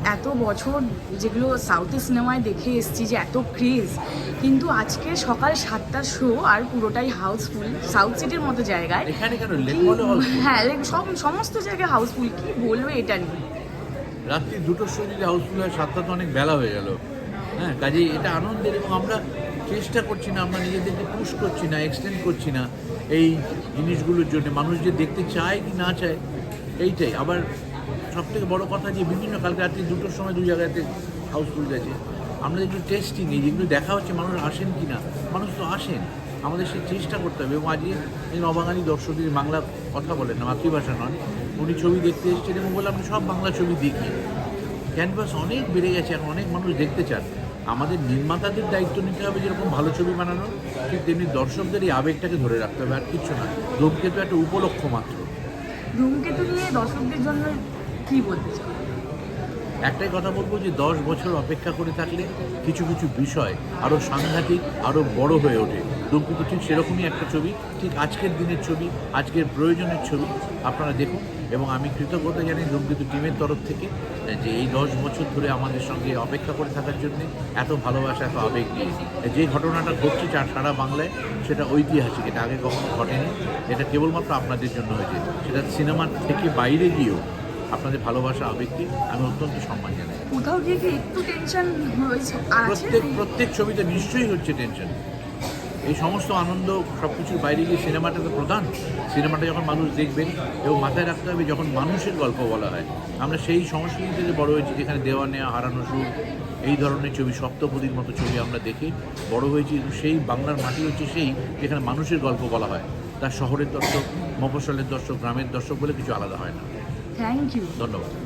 এত বছর যেগুলো সাউথের সিনেমায় দেখে এসেছি যে এত ক্রেজ, কিন্তু আজকে সকাল 7টার শো আর পুরোটাই হাউসফুল সাউথ সিটির মতো জায়গায়। এখানে কেন কি- লেকমলে হাউসফুল? হ্যাঁ, সমস্ত জায়গায় হাউসফুল, কি বলবে এটা নিয়ে? রাত্রি 2টোর সময় যদি হাউসফুল হয়, 7টা তো অনেক বেলা হয়ে গেল। হ্যাঁ, কাজেই এটা আনন্দের, এবং আমরা চেষ্টা করছি না, আমরা নিজেদেরকে পুশ করছি না, এক্সটেন্ড করছি না এই জিনিসগুলোর জন্য। মানুষ যে দেখতে চায় কি না চায় এইটাই। আবার সবথেকে বড় কথা যে বিভিন্ন কালকে রাত্রি 2টোর সময় 2 জায়গাতে হাউসফুল গেছে। আমরা যেগুলো টেস্টিং, এই যেগুলো দেখা হচ্ছে মানুষ আসেন কি না, মানুষ তো আসেন, আমাদের সেই চেষ্টা করতে হবে। এবং আজকে এই অবাঙালি দর্শকদের বাংলা কথা বলেন না, মাতৃভাষা নন, উনি ছবি দেখতে এসেছেন এবং বলে আমরা সব বাংলা ছবি দেখি। ক্যানভাস অনেক বেড়ে গেছে, এখন অনেক মানুষ দেখতে চান। আমাদের নির্মাতাদের দায়িত্ব নিতে হবে যেরকম ভালো ছবি বানানোর, ঠিক তেমনি দর্শকদের এই আবেগটাকে ধরে রাখতে হবে, আর কিচ্ছু না। ধূমকেতু একটা উপলক্ষ মাত্র। ধূমকেতু নিয়ে দর্শকদের জন্য কি বলতে চাও? একটাই কথা বলবো যে 10 বছর অপেক্ষা করে থাকলে কিছু কিছু বিষয় আরও সাংঘাতিক, আরও বড় হয়ে ওঠে। ধূমকেতু ঠিক সেরকমই একটা ছবি, ঠিক আজকের দিনের ছবি, আজকের প্রয়োজনের ছবি। আপনারা দেখুন, এবং আমি কৃতজ্ঞতা জানি ধূমকেতু টিমের তরফ থেকে যে এই 10 বছর ধরে আমাদের সঙ্গে অপেক্ষা করে থাকার জন্য, এত ভালোবাসা, এত আবেগ নিয়ে। যে ঘটনাটা ঘটছে সারা বাংলায়, সেটা ঐতিহাসিক, এটা আগে কখনো ঘটেনি। এটা কেবলমাত্র আপনাদের জন্য হয়েছে, সেটা সিনেমার থেকে বাইরে গিয়েও আপনাদের ভালোবাসা, আবেগকে আমি অত্যন্ত সম্মান জানাই। কোথাও গিয়ে কি একটু টেনশন হয়েছে? আছে প্রত্যেক ছবিতে নিশ্চয়ই হচ্ছে টেনশন। এই সমস্ত আনন্দ সব কিছুর বাইরে গিয়ে সিনেমাটা তো প্রধান। সিনেমাটা যখন মানুষ দেখবেন, এবং মাথায় রাখতে হবে যখন মানুষের গল্প বলা হয়, আমরা সেই সংস্কৃতি থেকে বড় হয়েছি যেখানে দেওয়া নেওয়া, হারানো সুর, এই ধরনের ছবি, সপ্তপদীর মতো ছবি আমরা দেখে বড় হয়েছি। এবং সেই বাংলার মাটি হচ্ছে সেই যেখানে মানুষের গল্প বলা হয়। তার শহরের দর্শক, মফস্বলের দর্শক, গ্রামের দর্শক বলে কিছু আলাদা হয় না। Thank you. ধন্যবাদ।